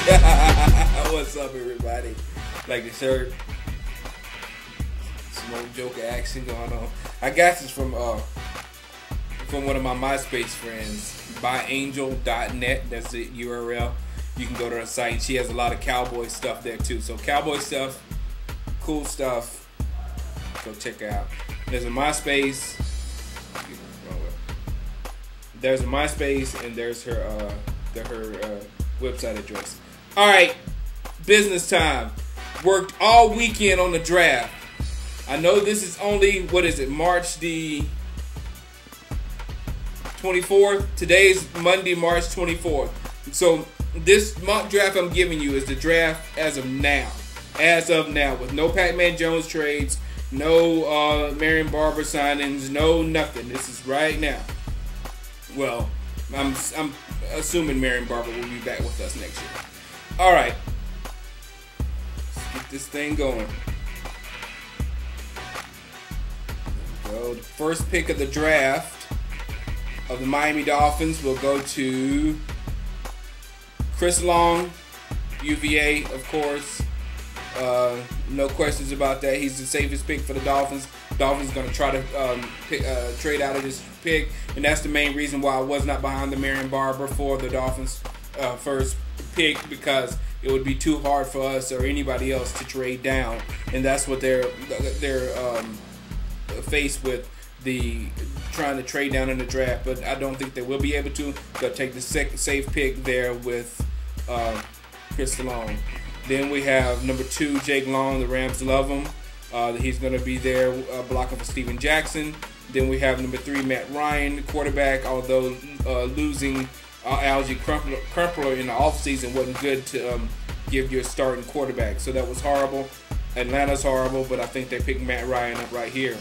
What's up, everybody? Like the shirt, Smoke Joker action going on. I got this from one of my MySpace friends, byangel.net. That's the URL. You can go to her site. She has a lot of cowboy stuff there too. So cowboy stuff, cool stuff. Go check it out. There's a MySpace. There's a MySpace, and there's her website address. All right, business time. Worked all weekend on the draft. I know this is only, what is it, March the 24th? Today's Monday, March 24th. So this mock draft I'm giving you is the draft as of now. As of now, with no Pac-Man Jones trades, no Marion Barber signings, no nothing. This is right now. Well, I'm assuming Marion Barber will be back with us next year. All right, let's get this thing going. So the first pick of the draft of the Miami Dolphins will go to Chris Long, UVA, of course. No questions about that. He's the safest pick for the Dolphins. Dolphins are going to try to trade out of this pick, and that's the main reason why I was not behind the Marion Barber for the Dolphins' first pick, because it would be too hard for us or anybody else to trade down, and that's what they're faced with, the trying to trade down in the draft. But I don't think they will be able to. They'll take the safe pick there with Chris Long. Then we have number 2, Jake Long. The Rams love him. He's going to be there blocking for Steven Jackson. Then we have number 3, Matt Ryan, the quarterback. Although losing Algie Crumpler in the offseason wasn't good to give you a starting quarterback. So that was horrible. Atlanta's horrible, but I think they picked Matt Ryan up right here.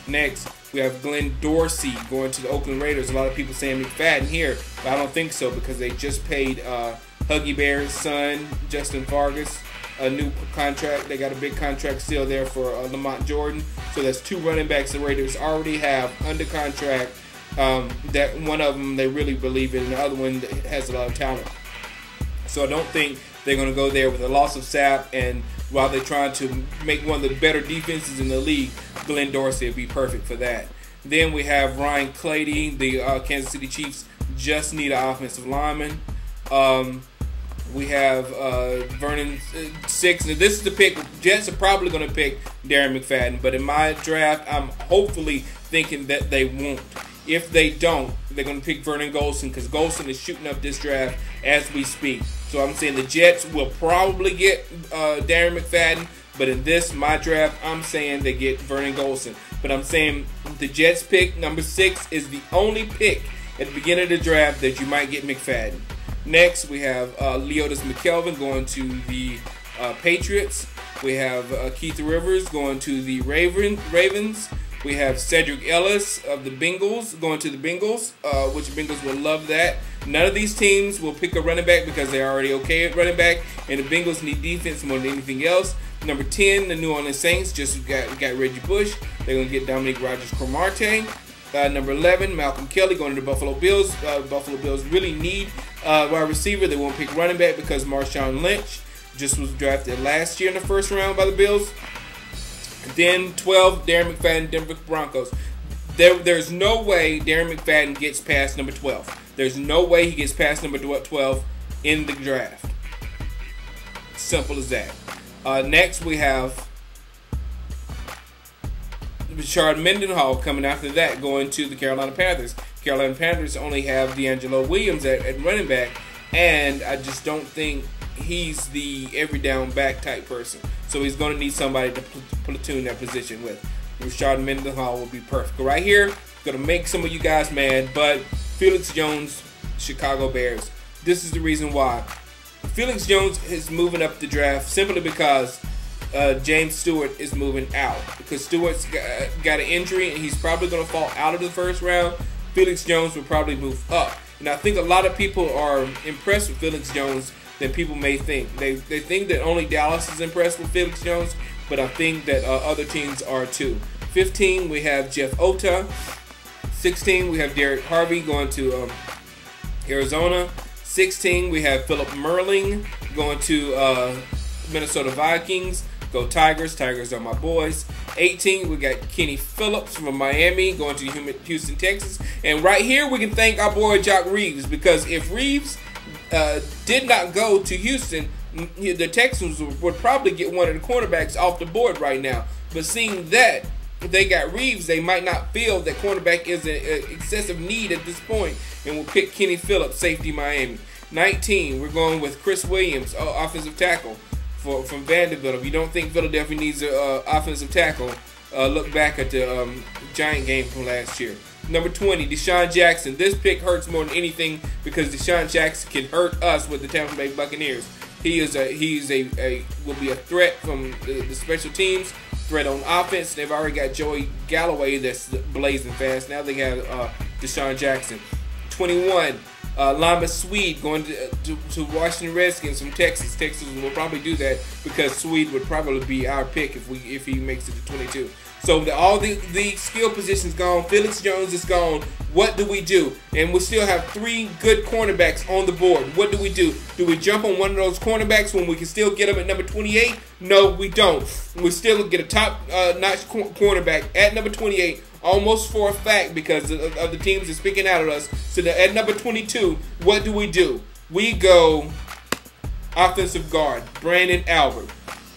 Next, we have Glenn Dorsey going to the Oakland Raiders. A lot of people saying McFadden here, but I don't think so, because they just paid Huggy Bear's son, Justin Vargas, a new contract. They got a big contract still there for Lamont Jordan. So that's 2 running backs the Raiders already have under contract. That one of them they really believe in, and the other one has a lot of talent. So I don't think they're going to go there with a loss of Sapp, and while they're trying to make one of the better defenses in the league, Glenn Dorsey would be perfect for that. Then we have Ryan Clady. The Kansas City Chiefs just need an offensive lineman. We have Vernon 6. Now this is the pick. Jets are probably going to pick Darren McFadden, but in my draft, I'm hopefully thinking that they won't. If they don't, they're going to pick Vernon Golson, because Golson is shooting up this draft as we speak. So I'm saying the Jets will probably get Darren McFadden, but in this, my draft, I'm saying they get Vernon Golson. But I'm saying the Jets pick, number 6, is the only pick at the beginning of the draft that you might get McFadden. Next, we have Leotis McKelvin going to the Patriots. We have Keith Rivers going to the Ravens. We have Cedric Ellis of the Bengals going to the Bengals, which the Bengals will love that. None of these teams will pick a running back because they're already okay at running back, and the Bengals need defense more than anything else. Number 10, the New Orleans Saints just got Reggie Bush. They're going to get Dominique Rodgers-Cromartie. Number 11, Malcolm Kelly going to the Buffalo Bills. Buffalo Bills really need wide receiver. They won't pick running back because Marshawn Lynch just was drafted last year in the first round by the Bills. Then 12, Darren McFadden, Denver Broncos. There's no way Darren McFadden gets past number 12. There's no way he gets past number 12 in the draft. Simple as that. Next, we have Richard Mendenhall coming after that, going to the Carolina Panthers. Carolina Panthers only have D'Angelo Williams at running back, and I just don't think he's the every down back type person. So he's going to need somebody to platoon that position with. Richard Mendenhall will be perfect. Right here, going to make some of you guys mad, but Felix Jones, Chicago Bears. This is the reason why. Felix Jones is moving up the draft simply because James Stewart is moving out. Because Stewart's got an injury and he's probably going to fall out of the first round. Felix Jones will probably move up. And I think a lot of people are impressed with Felix Jones than people may think. They think that only Dallas is impressed with Felix Jones, but I think that other teams are too. 15, we have Jeff Ota. 16, we have Derek Harvey going to Arizona. 16, we have Philip Merling going to Minnesota Vikings. Go Tigers. Tigers are my boys. 18, we got Kenny Phillips from Miami going to Houston, Texas. And right here, we can thank our boy Jock Reeves, because if Reeves did not go to Houston, the Texans would probably get one of the cornerbacks off the board right now. But seeing that they got Reeves, they might not feel that cornerback is an excessive need at this point, and will pick Kenny Phillips, safety, Miami. 19, we're going with Chris Williams, offensive tackle from Vanderbilt. If you don't think Philadelphia needs an offensive tackle, look back at the Giant game from last year. Number 20, Deshaun Jackson. This pick hurts more than anything because Deshaun Jackson can hurt us with the Tampa Bay Buccaneers. Will be a threat from the special teams, threat on offense. They've already got Joey Galloway that's blazing fast. Now they got Deshaun Jackson. 21, Lama Swede going to Washington Redskins from Texas. Texas will probably do that because Swede would probably be our pick if he makes it to 22. So all the skill positions gone. Felix Jones is gone. What do we do? And we still have 3 good cornerbacks on the board. What do we do? Do we jump on one of those cornerbacks when we can still get them at number 28? No, we don't. We still get a top-notch cornerback at number 28, almost for a fact because of the teams that's speaking out at us. So at number 22, what do? We go offensive guard, Brandon Albert.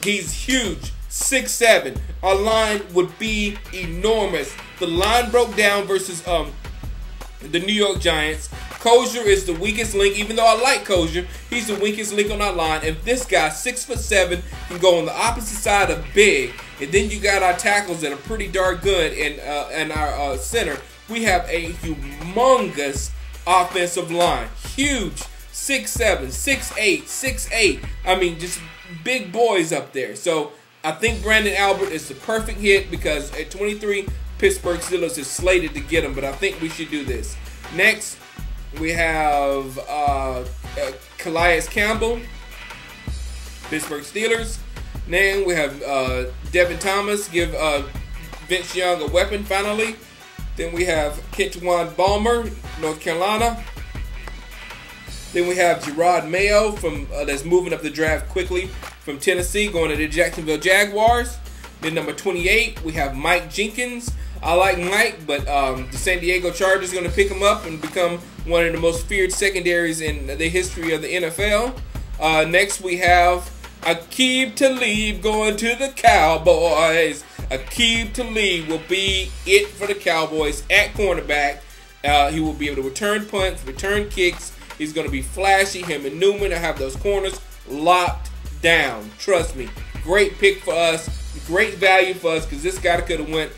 He's huge. 6'7". Our line would be enormous. The line broke down versus the New York Giants. Kosher is the weakest link. Even though I like Kosher, he's the weakest link on our line. If this guy, 6'7", can go on the opposite side of big, and then you got our tackles that are pretty darn good, and our center, we have a humongous offensive line. Huge. 6'7", 6'8", 6'8". I mean, just big boys up there. So I think Brandon Albert is the perfect hit because at 23, Pittsburgh Steelers is slated to get him, but I think we should do this. Next, we have Calais Campbell, Pittsburgh Steelers. Then we have Devin Thomas, give Vince Young a weapon finally. Then we have Kentuan Balmer, North Carolina. Then we have Gerard Mayo from that's moving up the draft quickly from Tennessee, going to the Jacksonville Jaguars. Then number 28, we have Mike Jenkins. I like Mike, but the San Diego Chargers are going to pick him up and become one of the most feared secondaries in the history of the NFL. Next, we have Aqib Talib going to the Cowboys. Aqib Talib will be it for the Cowboys at cornerback. He will be able to return punts, return kicks. He's going to be flashy. Him and Newman will have those corners locked down. Trust me. Great pick for us. Great value for us because this guy could have went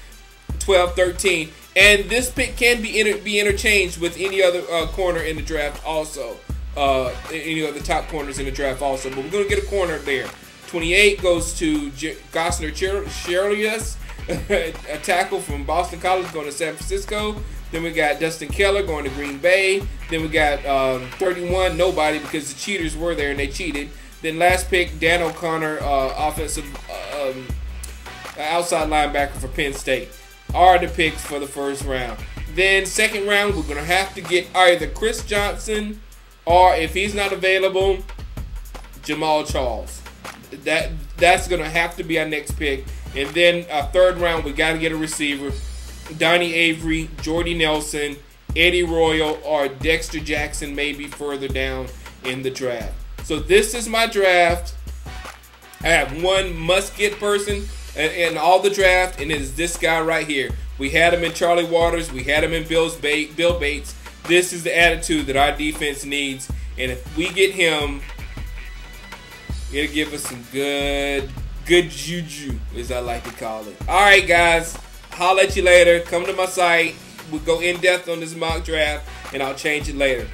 12, 13. And this pick can be interchanged with any other corner in the draft also. Any other top corners in the draft also. But we're going to get a corner there. 28 goes to Gosner Cherilus, a tackle from Boston College going to San Francisco. Then we got Dustin Keller going to Green Bay. Then we got 31, nobody because the cheaters were there and they cheated. Then last pick, Dan O'Connor, offensive outside linebacker for Penn State. Are the picks for the first round. Then second round, we're going to have to get either Chris Johnson or if he's not available, Jamal Charles. That's going to have to be our next pick. And then our third round, we got to get a receiver. Donnie Avery, Jordy Nelson, Eddie Royal, or Dexter Jackson maybe further down in the draft. So this is my draft. I have one must-get person in all the draft, and it is this guy right here. We had him in Charlie Waters. We had him in Bill Bates. This is the attitude that our defense needs, and if we get him, it'll give us some good juju, as I like to call it. All right, guys. Holler at you later. Come to my site. We'll go in depth on this mock draft, and I'll change it later.